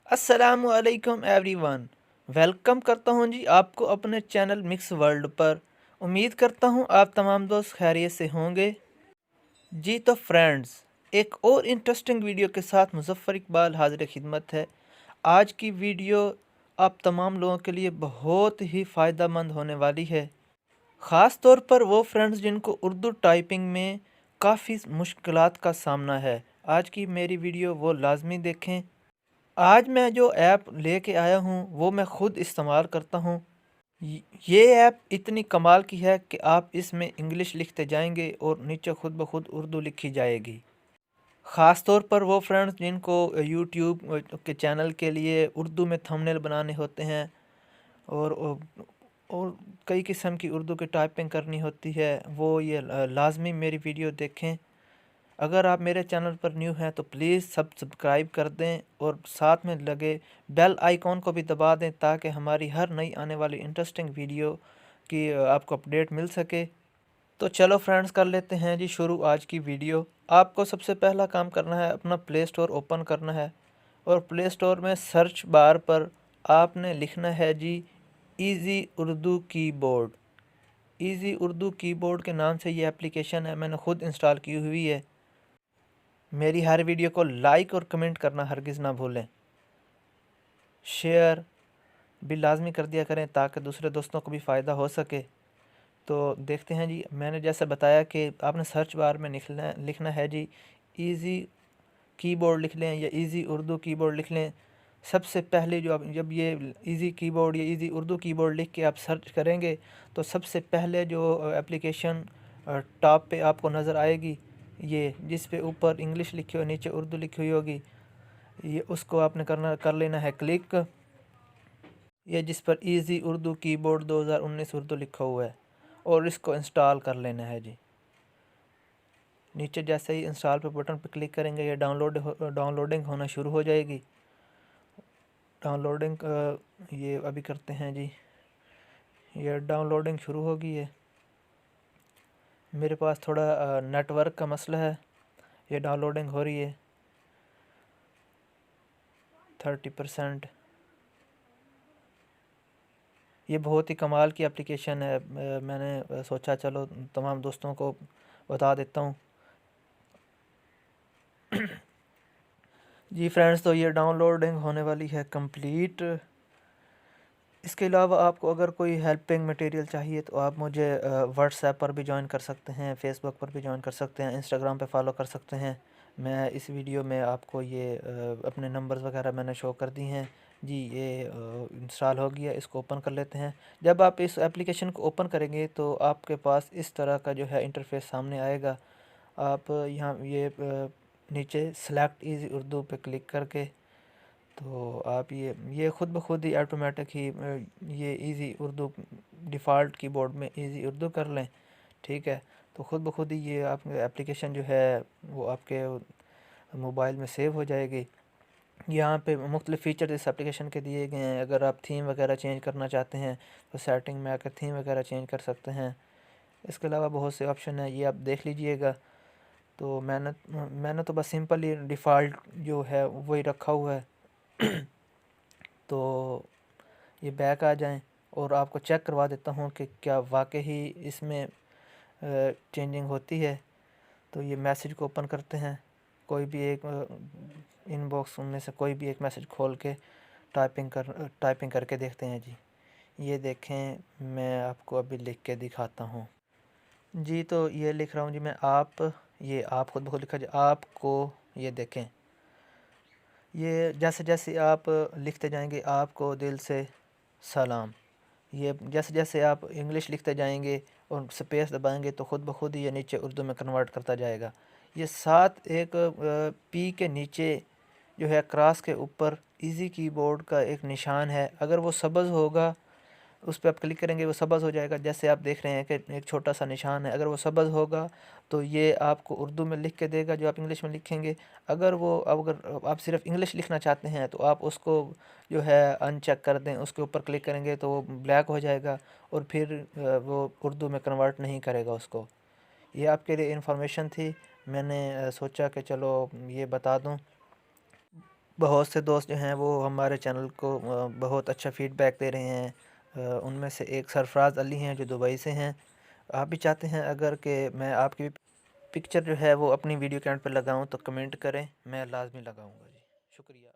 अस्सलामुअलैकुम everyone. Welcome करता हूं जी आपको अपने चैनल मिक्स वर्ल्ड पर। उम्मीद करता हूं आप तमाम दोस्त खैरियत से होंगे। जी तो फ्रेंड्स, एक और इंटरेस्टिंग वीडियो के साथ मुज़फ़्फ़र इकबाल हाज़िर खिदमत है। आज की वीडियो आप तमाम लोगों के लिए बहुत ही फ़ायदेमंद होने वाली है, ख़ास तौर पर वो फ्रेंड्स जिनको उर्दू टाइपिंग में काफ़ी मुश्किलात का सामना है। आज की मेरी वीडियो वो लाजमी देखें। आज मैं जो ऐप लेके आया हूँ वो मैं ख़ुद इस्तेमाल करता हूँ। ये ऐप इतनी कमाल की है कि आप इसमें इंग्लिश लिखते जाएंगे और नीचे खुद ब खुद उर्दू लिखी जाएगी। ख़ास तौर पर वो फ्रेंड्स जिनको यूट्यूब के चैनल के लिए उर्दू में थंबनेल बनाने होते हैं और और कई किस्म की उर्दू की टाइपिंग करनी होती है, वो ये लाजमी मेरी वीडियो देखें। अगर आप मेरे चैनल पर न्यू हैं तो प्लीज़ सब्सक्राइब कर दें और साथ में लगे बेल आइकॉन को भी दबा दें ताकि हमारी हर नई आने वाली इंटरेस्टिंग वीडियो की आपको अपडेट मिल सके। तो चलो फ्रेंड्स, कर लेते हैं जी शुरू आज की वीडियो। आपको सबसे पहला काम करना है, अपना प्ले स्टोर ओपन करना है और प्ले स्टोर में सर्च बार पर आपने लिखना है जी easy Urdu keyboard. Easy Urdu keyboard के नाम से ये एप्लीकेशन है, मैंने ख़ुद इंस्टॉल की हुई है। मेरी हर वीडियो को लाइक और कमेंट करना हरगिज़ ना भूलें। शेयर भी लाजमी कर दिया करें ताकि दूसरे दोस्तों को भी फ़ायदा हो सके। तो देखते हैं जी, मैंने जैसे बताया कि आपने सर्च बार में लिखना है जी इजी कीबोर्ड लिख लें या इजी उर्दू कीबोर्ड लिख लें। सबसे पहले जो आप जब ये इजी कीबोर्ड या इजी उर्दू कीबोर्ड लिख के आप सर्च करेंगे तो सबसे पहले जो एप्लीकेशन टॉप पे आपको नज़र आएगी, ये जिस पे ऊपर इंग्लिश लिखी हो नीचे उर्दू लिखी हुई होगी, ये उसको आपने कर लेना है क्लिक। ये जिस पर इजी उर्दू कीबोर्ड 2019 उर्दू लिखा हुआ है और इसको इंस्टॉल कर लेना है जी। नीचे जैसे ही इंस्टॉल पे बटन पर क्लिक करेंगे ये डाउनलोडिंग होना शुरू हो जाएगी। डाउनलोडिंग ये अभी करते हैं जी, ये डाउनलोडिंग शुरू होगी। है मेरे पास थोड़ा नेटवर्क का मसला है, ये डाउनलोडिंग हो रही है 30%। ये बहुत ही कमाल की एप्लीकेशन है, मैंने सोचा चलो तमाम दोस्तों को बता देता हूँ। जी फ्रेंड्स, तो ये डाउनलोडिंग होने वाली है कंप्लीट। इसके अलावा आपको अगर कोई हेल्पिंग मटेरियल चाहिए तो आप मुझे व्हाट्सएप पर भी ज्वाइन कर सकते हैं, फेसबुक पर भी ज्वाइन कर सकते हैं, इंस्टाग्राम पे फॉलो कर सकते हैं। मैं इस वीडियो में आपको ये अपने नंबर्स वगैरह मैंने शो कर दी हैं जी। ये इंस्टॉल हो गया, इसको ओपन कर लेते हैं। जब आप इस एप्लीकेशन को ओपन करेंगे तो आपके पास इस तरह का जो है इंटरफेस सामने आएगा। आप यहाँ ये नीचे सेलेक्ट इजी उर्दू पे क्लिक करके तो आप ये ख़ुद ब खुद ही ऑटोमेटिक ही ये इजी उर्दू डिफ़ॉल्ट कीबोर्ड में इजी उर्दू कर लें, ठीक है। तो ख़ुद ब खुद ही ये आप एप्लीकेशन जो है वो आपके मोबाइल में सेव हो जाएगी। यहाँ पे मुख्तलिफ़ फ़ीचर इस एप्लीकेशन के दिए गए हैं। अगर आप थीम वगैरह चेंज करना चाहते हैं तो सेटिंग में आकर थीम वगैरह चेंज कर सकते हैं। इसके अलावा बहुत से ऑप्शन है, ये आप देख लीजिएगा। तो मैंने तो बस सिंपल ही डिफ़ॉल्ट जो है वही रखा हुआ है। तो ये बैक आ जाएं और आपको चेक करवा देता हूँ कि क्या वाकई ही इसमें चेंजिंग होती है। तो ये मैसेज को ओपन करते हैं, कोई भी एक इनबॉक्स उनमें से कोई भी एक मैसेज खोल के टाइपिंग करके देखते हैं जी। ये देखें, मैं आपको अभी लिख के दिखाता हूँ जी। तो ये लिख रहा हूँ जी मैं, ये आप खुद ब खुद लिखा जी आपको। ये देखें, ये जैसे जैसे आप लिखते जाएंगे आपको दिल से सलाम, ये जैसे जैसे आप इंग्लिश लिखते जाएंगे और स्पेस दबाएंगे तो ख़ुद ब खुद ये नीचे उर्दू में कन्वर्ट करता जाएगा। ये साथ एक पी के नीचे जो है क्रॉस के ऊपर इजी कीबोर्ड का एक निशान है, अगर वो सब्ज़ होगा उस पर आप क्लिक करेंगे वो सब्ज़ हो जाएगा। जैसे आप देख रहे हैं कि एक छोटा सा निशान है, अगर वो सब्ज़ होगा तो ये आपको उर्दू में लिख के देगा जो आप इंग्लिश में लिखेंगे। अगर आप सिर्फ इंग्लिश लिखना चाहते हैं तो आप उसको जो है अनचेक कर दें, उसके ऊपर क्लिक करेंगे तो वो ब्लैक हो जाएगा और फिर वो उर्दू में कन्वर्ट नहीं करेगा उसको। ये आपके लिए इंफॉर्मेशन थी, मैंने सोचा कि चलो ये बता दूं। बहुत से दोस्त जो हैं वो हमारे चैनल को बहुत अच्छा फीडबैक दे रहे हैं। उनमें से एक सरफराज अली हैं जो दुबई से हैं। आप भी चाहते हैं अगर कि मैं आपकी पिक्चर जो है वो अपनी वीडियो के एंड पर लगाऊं तो कमेंट करें, मैं लाजमी लगाऊंगा जी। शुक्रिया।